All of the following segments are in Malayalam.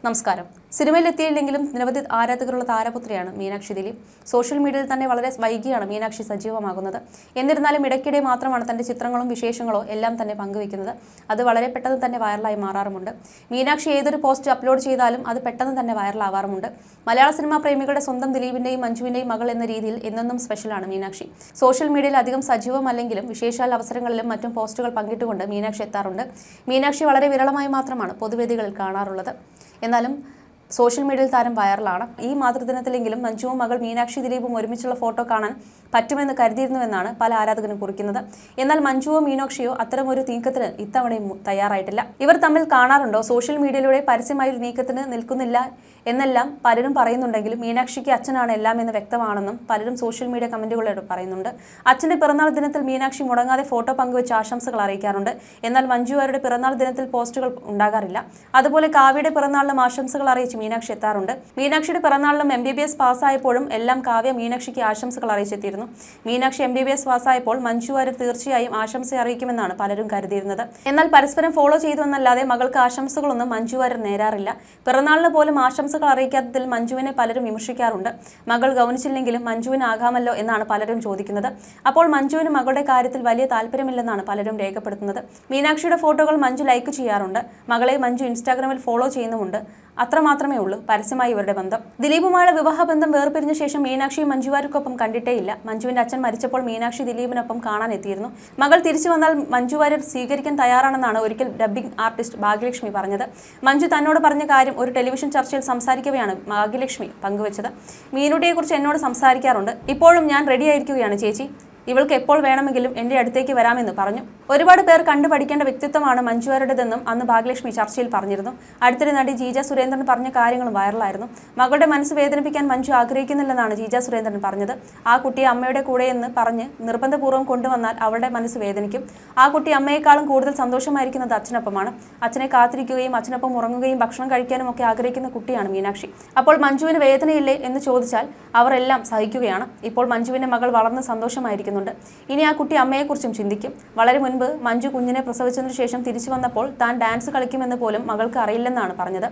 നമസ്കാരം. സിനിമയിലെത്തിയില്ലെങ്കിലും നിരവധി ആരാധകരുള്ള താരപുത്രിയാണ് മീനാക്ഷി ദിലീപ്. സോഷ്യൽ മീഡിയയിൽ തന്നെ വളരെ വൈകിയാണ് മീനാക്ഷി സജീവമാകുന്നത്. എന്നിരുന്നാലും ഇടയ്ക്കിടെ മാത്രമാണ് തന്റെ ചിത്രങ്ങളും വിശേഷങ്ങളോ എല്ലാം തന്നെ പങ്കുവെക്കുന്നത്. അത് വളരെ പെട്ടെന്ന് തന്നെ വൈറലായി മാറാറുമുണ്ട്. മീനാക്ഷി ഏതൊരു പോസ്റ്റ് അപ്ലോഡ് ചെയ്താലും അത് പെട്ടെന്ന് തന്നെ വൈറലാവാറുമുണ്ട്. മലയാള സിനിമാ പ്രേമികളുടെ സ്വന്തം ദിലീപിന്റെയും മഞ്ജുവിന്റെയും മകൾ എന്ന രീതിയിൽ എന്നെന്നും സ്പെഷ്യലാണ് മീനാക്ഷി. സോഷ്യൽ മീഡിയയിൽ അധികം സജീവമല്ലെങ്കിലും വിശേഷാൽ അവസരങ്ങളിലും മറ്റും പോസ്റ്റുകൾ പങ്കിട്ടുകൊണ്ട് മീനാക്ഷി എത്താറുണ്ട്. മീനാക്ഷി വളരെ വിരളമായി മാത്രമാണ് പൊതുവേദികളിൽ കാണാറുള്ളത്. എന്നാലും സോഷ്യൽ മീഡിയയിൽ താരം വൈറലാണ്. ഈ മാതൃദിനത്തിലെങ്കിലും മഞ്ജുവും മകൾ മീനാക്ഷി ദിലീപും ഒരുമിച്ചുള്ള ഫോട്ടോ കാണാൻ പറ്റുമെന്ന് കരുതിയിരുന്നുവെന്നാണ് പല ആരാധകരും കുറിക്കുന്നത്. എന്നാൽ മഞ്ജുവോ മീനാക്ഷിയോ അത്തരമൊരു നീക്കത്തിന് ഇത്തവണയും തയ്യാറായിട്ടില്ല. ഇവർ തമ്മിൽ കാണാറുണ്ടോ? സോഷ്യൽ മീഡിയയിലൂടെ പരസ്യമായ ഒരു നീക്കത്തിന് നിൽക്കുന്നില്ല എന്നെല്ലാം പലരും പറയുന്നുണ്ടെങ്കിലും മീനാക്ഷിക്ക് അച്ഛനാണ് എല്ലാം എന്ന് വ്യക്തമാണെന്നും പലരും സോഷ്യൽ മീഡിയ കമന്റുകളിലൂടെ പറയുന്നുണ്ട്. അച്ഛന്റെ പിറന്നാൾ ദിനത്തിൽ മീനാക്ഷി മുടങ്ങാതെ ഫോട്ടോ പങ്കുവെച്ച് ആശംസകൾ അറിയിക്കാറുണ്ട്. എന്നാൽ മഞ്ജുവാരുടെ പിറന്നാൾ ദിനത്തിൽ പോസ്റ്റുകൾ ഉണ്ടാകാറില്ല. അതുപോലെ കാവ്യയുടെ പിറന്നാളിലും ആശംസകൾ അറിയിച്ച് മീനാക്ഷി എത്താറുണ്ട്. മീനാക്ഷിയുടെ പിറന്നാളിലും MBBS പാസ്സായപ്പോഴും എല്ലാം കാവ്യ മീനാക്ഷിക്ക് ആശംസകൾ അറിയിച്ചെത്തിയിരുന്നു. മീനാക്ഷി MBBS പാസ്സായപ്പോൾ മഞ്ജുവാര്യർ തീർച്ചയായും ആശംസ അറിയിക്കുമെന്നാണ് പലരും കരുതിയിരുന്നത്. എന്നാൽ പരസ്പരം ഫോളോ ചെയ്തുവെന്നല്ലാതെ മകൾക്ക് ആശംസകളൊന്നും മഞ്ജുവാര്യർ നേരാറില്ല. പിറന്നാളിന് പോലും ആശംസകൾ അറിയിക്കാത്തതിൽ മഞ്ജുവിനെ പലരും വിമർശിക്കാറുണ്ട്. മകൾ ഗൗനിച്ചില്ലെങ്കിലും മഞ്ജുവിനാകാമല്ലോ എന്നാണ് പലരും ചോദിക്കുന്നത്. അപ്പോൾ മഞ്ജുവിന് മകളുടെ കാര്യത്തിൽ വലിയ താല്പര്യമില്ലെന്നാണ് പലരും രേഖപ്പെടുത്തുന്നത്. മീനാക്ഷിയുടെ ഫോട്ടോകൾ മഞ്ജു ലൈക്ക് ചെയ്യാറുണ്ട്. മകളെ മഞ്ജു ഇൻസ്റ്റാഗ്രാമിൽ ഫോളോ ചെയ്യുന്നുമുണ്ട്. അത്രമാത്രമേ ഉള്ളൂ പരസ്യമായി ഇവരുടെ ബന്ധം. ദിലീപുമായുള്ള വിവാഹബന്ധം വേർപിരിഞ്ഞ ശേഷം മീനാക്ഷി മഞ്ജുവാര്യർക്കൊപ്പം കണ്ടിട്ടേയില്ല. മഞ്ജുവിന്റെ അച്ഛൻ മരിച്ചപ്പോൾ മീനാക്ഷി ദിലീപിനൊപ്പം കാണാൻ എത്തിയിരുന്നു. മകൾ തിരിച്ചു വന്നാൽ മഞ്ജുവാര്യർ സ്വീകരിക്കാൻ തയ്യാറാണെന്നാണ് ഒരിക്കൽ ഡബ്ബിംഗ് ആർട്ടിസ്റ്റ് ഭാഗ്യലക്ഷ്മി പറഞ്ഞത്. മഞ്ജു തന്നോട് പറഞ്ഞ കാര്യം ഒരു ടെലിവിഷൻ ചർച്ചയിൽ സംസാരിക്കവെയാണ് ഭാഗ്യലക്ഷ്മി പങ്കുവച്ചത്. മീനുട്ടിയെക്കുറിച്ച് എന്നോട് സംസാരിക്കാറുണ്ട്. ഇപ്പോഴും ഞാൻ റെഡിയായിരിക്കുകയാണ് ചേച്ചി. ഇവൾക്ക് എപ്പോൾ വേണമെങ്കിലും എൻ്റെ അടുത്തേക്ക് വരാമെന്ന് പറഞ്ഞു. ഒരുപാട് പേർ കണ്ടു പഠിക്കേണ്ട വ്യക്തിത്വമാണ് മഞ്ജുവാരുടേതെന്നും അന്ന് ഭാഗ്യലക്ഷ്മി ചർച്ചയിൽ പറഞ്ഞിരുന്നു. അടുത്തിടെ നടി ജീജ സുരേന്ദ്രൻ പറഞ്ഞ കാര്യങ്ങളും വൈറലായിരുന്നു. മകളുടെ മനസ്സ് വേദനിപ്പിക്കാൻ മഞ്ജു ആഗ്രഹിക്കുന്നില്ലെന്നാണ് ജീജ സുരേന്ദ്രൻ പറഞ്ഞത്. ആ കുട്ടിയെ അമ്മയുടെ കൂടെയെന്ന് പറഞ്ഞ് നിർബന്ധപൂർവ്വം കൊണ്ടുവന്നാൽ അവളുടെ മനസ്സ് വേദനിക്കും. ആ കുട്ടി അമ്മയെക്കാളും കൂടുതൽ സന്തോഷമായിരിക്കുന്നത് അച്ഛനൊപ്പമാണ്. അച്ഛനെ കാത്തിരിക്കുകയും അച്ഛനൊപ്പം ഉറങ്ങുകയും ഭക്ഷണം കഴിക്കാനും ഒക്കെ ആഗ്രഹിക്കുന്ന കുട്ടിയാണ് മീനാക്ഷി. അപ്പോൾ മഞ്ജുവിന് വേദനയില്ലേ എന്ന് ചോദിച്ചാൽ അവർ എല്ലാം സഹിക്കുകയാണ്. ഇപ്പോൾ മഞ്ജുവിന്റെ മകൾ വളർന്ന് സന്തോഷമായിരിക്കുന്നു. ഇനി ആ കുട്ടി അമ്മയെക്കുറിച്ചും ചിന്തിക്കും. വളരെ മുൻപ് മഞ്ജു കുഞ്ഞിനെ പ്രസവിച്ചതിനു ശേഷം തിരിച്ചു വന്നപ്പോൾ താൻ ഡാൻസ് കളിക്കുമെന്ന് പോലും മകൾക്ക് അറിയില്ലെന്നാണ് പറഞ്ഞത്.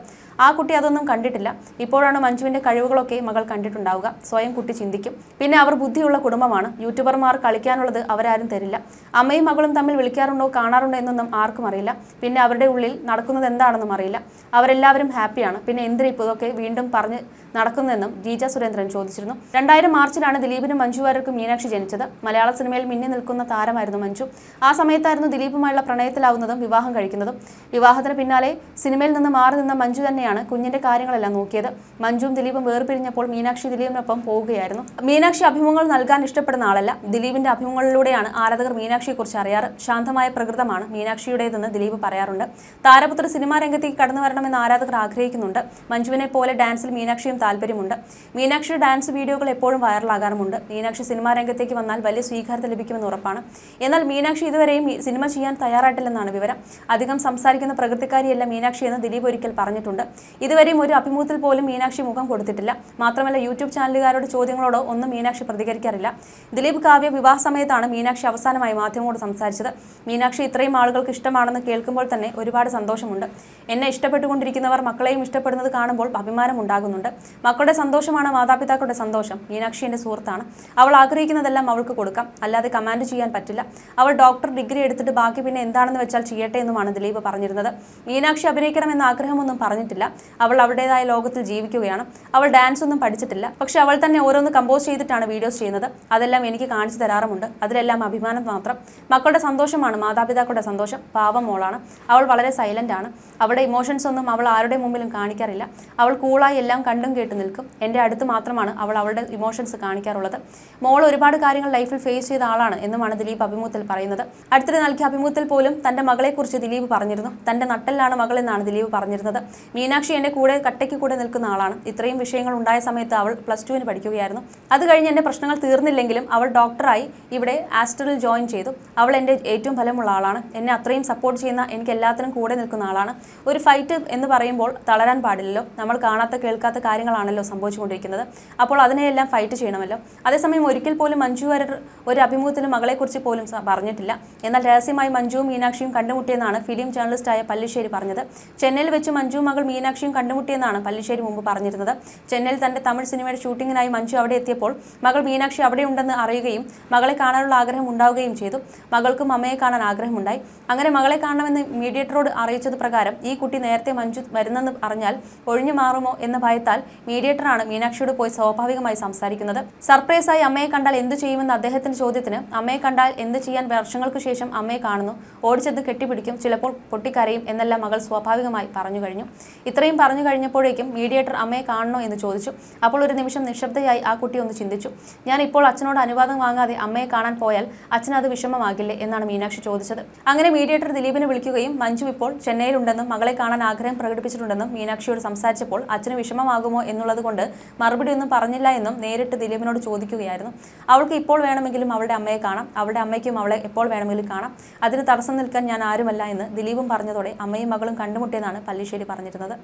ആ കുട്ടി അതൊന്നും കണ്ടിട്ടില്ല. ഇപ്പോഴാണ് മഞ്ജുവിന്റെ കഴിവുകളൊക്കെ മകൾ കണ്ടിട്ടുണ്ടാവുക. സ്വയം കുട്ടി ചിന്തിക്കും. പിന്നെ അവർ ബുദ്ധിയുള്ള കുടുംബമാണ്. യൂട്യൂബർമാർ കളിക്കാനുള്ളത് അവരാരും തരില്ല. അമ്മയും മകളും തമ്മിൽ വിളിക്കാറുണ്ടോ കാണാറുണ്ടോ എന്നൊന്നും ആർക്കും അറിയില്ല. പിന്നെ അവരുടെ ഉള്ളിൽ നടക്കുന്നത് എന്താണെന്നും അറിയില്ല. അവരെല്ലാവരും ഹാപ്പിയാണ്. പിന്നെ എന്തിനാ ഇപ്പോൾ ഇതൊക്കെ വീണ്ടും പറഞ്ഞ് നടക്കുന്നതെന്നും ജീജ സുരേന്ദ്രൻ ചോദിച്ചിരുന്നു. 2000 മാർച്ചിലാണ് ദിലീപിനും മഞ്ജുവാര്യർക്കും മീനാക്ഷി ജനിച്ചത്. മലയാള സിനിമയിൽ മിന്നി നിൽക്കുന്ന താരമായിരുന്നു മഞ്ജു. ആ സമയത്തായിരുന്നു ദിലീപുമായുള്ള പ്രണയത്തിലാവുന്നതും വിവാഹം കഴിക്കുന്നതും. വിവാഹത്തിന് പിന്നാലെ സിനിമയിൽ നിന്ന് മാറി നിന്ന മഞ്ജു തന്നെയാണ് കുഞ്ഞിന്റെ കാര്യങ്ങളെല്ലാം നോക്കിയത്. മഞ്ജുവും ദിലീപും വേർപിരിഞ്ഞപ്പോൾ മീനാക്ഷി ദിലീപിനൊപ്പം പോവുകയായിരുന്നു. മീനാക്ഷി അഭിമുഖങ്ങൾ നൽകാൻ ഇഷ്ടപ്പെടുന്ന ആളല്ല. ദിലീപിന്റെ അഭിമുഖങ്ങളിലൂടെയാണ് ആരാധകർ മീനാക്ഷിയെക്കുറിച്ച് അറിയാറ്. ശാന്തമായ പ്രകൃതമാണ് മീനാക്ഷിയുടേതെന്ന് ദിലീപ് പറയാറുണ്ട്. താരപുത്രി സിനിമാ രംഗത്തേക്ക് കടന്നു വരണമെന്ന് ആരാധകർ ആഗ്രഹിക്കുന്നുണ്ട്. മഞ്ജുവിനെ പോലെ ഡാൻസിൽ മീനാക്ഷിയും താല്പര്യമുണ്ട്. മീനാക്ഷിയുടെ ഡാൻസ് വീഡിയോകൾ എപ്പോഴും വൈറലാകാറുമുണ്ട്. മീനാക്ഷി സിനിമാ രംഗത്തേക്ക് വന്നാൽ വലിയ സ്വീകാര്യത ലഭിക്കുമെന്ന് ഉറപ്പാണ്. എന്നാൽ മീനാക്ഷി ഇതുവരെയും സിനിമ ചെയ്യാൻ തയ്യാറായിട്ടില്ലെന്നാണ് വിവരം. അധികം സംസാരിക്കുന്ന പ്രകൃതിക്കാരിയല്ല മീനാക്ഷി എന്ന് ദിലീപ് ഒരിക്കൽ പറഞ്ഞിട്ടുണ്ട്. ഇതുവരെയും ഒരു അഭിമുഖത്തിൽ പോലും മീനാക്ഷി മുഖം കൊടുത്തിട്ടില്ല. മാത്രമല്ല യൂട്യൂബ് ചാനലുകാരുടെ ചോദ്യങ്ങളോടോ ഒന്നും മീനാക്ഷി പ്രതികരിക്കാറില്ല. ദിലീപ് കാവ്യ വിവാഹ സമയത്താണ് മീനാക്ഷി അവസാനമായി മാധ്യമങ്ങളോട് സംസാരിച്ചത്. മീനാക്ഷി ഇത്രയും ആളുകൾക്ക് ഇഷ്ടമാണെന്ന് കേൾക്കുമ്പോൾ തന്നെ ഒരുപാട് സന്തോഷമുണ്ട്. എന്നെ ഇഷ്ടപ്പെട്ടുകൊണ്ടിരിക്കുന്നവർ മക്കളെയും ഇഷ്ടപ്പെടുന്നത് കാണുമ്പോൾ അഭിമാനം ഉണ്ടാകുന്നുണ്ട്. മക്കളുടെ സന്തോഷമാണ് മാതാപിതാക്കളുടെ സന്തോഷം. മീനാക്ഷി എൻ്റെ സുഹൃത്താണ്. അവൾ ആഗ്രഹിക്കുന്നതെല്ലാം അവൾക്ക് കൊടുക്കാം, അല്ലാതെ കമാൻഡ് ചെയ്യാൻ പറ്റില്ല. അവൾ ഡോക്ടർ ഡിഗ്രി എടുത്തിട്ട് ബാക്കി പിന്നെ എന്താണെന്ന് വെച്ചാൽ ചെയ്യട്ടെ എന്നുമാണ് ദിലീപ് പറഞ്ഞിരുന്നത്. മീനാക്ഷി അഭിനയിക്കണമെന്ന ആഗ്രഹമൊന്നും പറഞ്ഞിട്ടില്ല. അവൾ അവളുടേതായ ലോകത്തിൽ ജീവിക്കുകയാണ്. അവൾ ഡാൻസ് ഒന്നും പഠിച്ചിട്ടില്ല. പക്ഷെ അവൾ തന്നെ ഓരോന്ന് കമ്പോസ് ചെയ്തിട്ടാണ് വീഡിയോസ് ചെയ്യുന്നത്. അതെല്ലാം എനിക്ക് കാണിച്ചു തരാറുമുണ്ട്. അതിലെല്ലാം അഭിമാനം മാത്രം. മക്കളുടെ സന്തോഷമാണ് മാതാപിതാക്കളുടെ സന്തോഷം. പാവം മോളാണ്. അവൾ വളരെ സൈലന്റ് ആണ്. അവളുടെ ഇമോഷൻസ് ഒന്നും അവൾ ആരുടെ മുമ്പിലും കാണിക്കാറില്ല. അവൾ കൂളായി എല്ലാം കണ്ടും കേട്ട് നിൽക്കും. എൻ്റെ അടുത്ത് മാത്രമാണ് അവൾ അവളുടെ ഇമോഷൻസ് കാണിക്കാറുള്ളത്. മോൾ ഒരുപാട് കാര്യങ്ങൾ ലൈഫിൽ ഫേസ് ചെയ്ത ആളാണ് എന്നുമാണ് ദിലീപ് അഭിമുഖത്തിൽ പറയുന്നത്. അടുത്തിടെ നൽകിയ അഭിമുഖത്തിൽ പോലും തന്റെ മകളെക്കുറിച്ച് ദിലീപ് പറഞ്ഞിരുന്നു. തന്റെ നട്ടെല്ലാണ് മകൾ എന്നാണ് ദിലീപ് പറഞ്ഞിരുന്നത്. മീനാക്ഷി എൻ്റെ കൂടെ കട്ടയ്ക്ക് കൂടെ നിൽക്കുന്ന ആളാണ്. ഇത്രയും വിഷയങ്ങൾ ഉണ്ടായ സമയത്ത് അവൾ +2 പഠിക്കുകയായിരുന്നു. അത് കഴിഞ്ഞ് എൻ്റെ പ്രശ്നങ്ങൾ തീർന്നില്ലെങ്കിലും അവൾ ഡോക്ടറായി ഇവിടെ ആസ്റ്ററിൽ ജോയിൻ ചെയ്തു. അവൾ എൻ്റെ ഏറ്റവും ഫലമുള്ള ആളാണ്. എന്നെ അത്രയും സപ്പോർട്ട് ചെയ്യുന്ന, എനിക്ക് എല്ലാത്തിനും കൂടെ നിൽക്കുന്ന ആളാണ്. ഒരു ഫൈറ്റ് എന്ന് പറയുമ്പോൾ തളരാൻ പാടില്ലല്ലോ. നമ്മൾ കാണാത്ത കേൾക്കാത്ത കാര്യങ്ങൾ കാര്യങ്ങളാണല്ലോ സംഭവിച്ചുകൊണ്ടിരിക്കുന്നത്. അപ്പോൾ അതിനെയെല്ലാം ഫൈറ്റ് ചെയ്യണമല്ലോ. അതേസമയം ഒരിക്കൽ പോലും മഞ്ജു വാര്യർ ഒരു അഭിമുഖത്തിലും മകളെക്കുറിച്ച് പോലും പറഞ്ഞിട്ടില്ല. എന്നാൽ രഹസ്യമായി മഞ്ജുവും മീനാക്ഷിയും കണ്ടുമുട്ടിയെന്നാണ് ഫിലിം ജേർണലിസ്റ്റായ പല്ലിശ്ശേരി പറഞ്ഞത്. ചെന്നൈയിൽ വെച്ച് മഞ്ജു മകൾ മീനാക്ഷിയും കണ്ടുമുട്ടിയെന്നാണ് പല്ലിശ്ശേരി മുമ്പ് പറഞ്ഞിരുന്നത്. ചെന്നൈയിൽ തന്റെ തമിഴ് സിനിമയുടെ ഷൂട്ടിങ്ങിനായി മഞ്ജു അവിടെ എത്തിയപ്പോൾ മകൾ മീനാക്ഷി അവിടെയുണ്ടെന്ന് അറിയുകയും മകളെ കാണാനുള്ള ആഗ്രഹം ഉണ്ടാവുകയും ചെയ്തു. മകൾക്കും അമ്മയെ കാണാൻ ആഗ്രഹമുണ്ടായി. അങ്ങനെ മകളെ കാണണമെന്ന് മീഡിയേറ്ററോട് അറിയിച്ചത് പ്രകാരം ഈ കുട്ടി നേരത്തെ മഞ്ജു വരുന്നെന്ന് അറിഞ്ഞാൽ ഒഴിഞ്ഞു മാറുമോ എന്ന ഭയത്താൽ മീഡിയേറ്ററാണ് മീനാക്ഷിയോട് പോയി സ്വാഭാവികമായി സംസാരിക്കുന്നത്. സർപ്രൈസായി അമ്മയെ കണ്ടാൽ എന്ത് ചെയ്യുമെന്ന അദ്ദേഹത്തിന്റെ ചോദ്യത്തിന് അമ്മയെ കണ്ടാൽ എന്ത് ചെയ്യാൻ, വർഷങ്ങൾക്ക് ശേഷം അമ്മയെ കാണുന്നു, ഓടിച്ചെന്ന് കെട്ടിപ്പിടിക്കും, ചിലപ്പോൾ പൊട്ടിക്കരയും എന്നെല്ലാം മകൾ സ്വാഭാവികമായി പറഞ്ഞു കഴിഞ്ഞു. ഇത്രയും പറഞ്ഞു കഴിഞ്ഞപ്പോഴേക്കും മീഡിയേറ്റർ അമ്മയെ കാണണോ എന്ന് ചോദിച്ചു. അപ്പോൾ ഒരു നിമിഷം നിശബ്ദയായി ആ കുട്ടി ഒന്ന് ചിന്തിച്ചു. ഞാൻ ഇപ്പോൾ അച്ഛനോട് അനുവാദം വാങ്ങാതെ അമ്മയെ കാണാൻ പോയാൽ അച്ഛന് അത് വിഷമമാകില്ലേ എന്നാണ് മീനാക്ഷി ചോദിച്ചത്. അങ്ങനെ മീഡിയേറ്റർ ദിലീപിനെ വിളിക്കുകയും മഞ്ജു ഇപ്പോൾ ചെന്നൈയിലുണ്ടെന്നും മകളെ കാണാൻ ആഗ്രഹം പ്രകടിപ്പിച്ചിട്ടുണ്ടെന്നും മീനാക്ഷിയോട് സംസാരിച്ചപ്പോൾ അച്ഛന് വിഷമമാകുമോ എന്നുള്ളത് കൊണ്ട് മറുപടിയൊന്നും പറഞ്ഞില്ല എന്നും നേരിട്ട് ദിലീപിനോട് ചോദിക്കുകയായിരുന്നു. അവൾക്ക് ഇപ്പോൾ വേണമെങ്കിലും അവളുടെ അമ്മയെ കാണാം, അവളുടെ അമ്മയ്ക്കും അവളെ എപ്പോൾ വേണമെങ്കിലും കാണാം, അതിന് തടസ്സം നിൽക്കാൻ ഞാൻ ആരുമല്ല എന്ന് ദിലീപും പറഞ്ഞതോടെ അമ്മയും മകളും കണ്ടുമുട്ടിയെന്നാണ് പല്ലിശ്ശേരി പറഞ്ഞിരുന്നത്.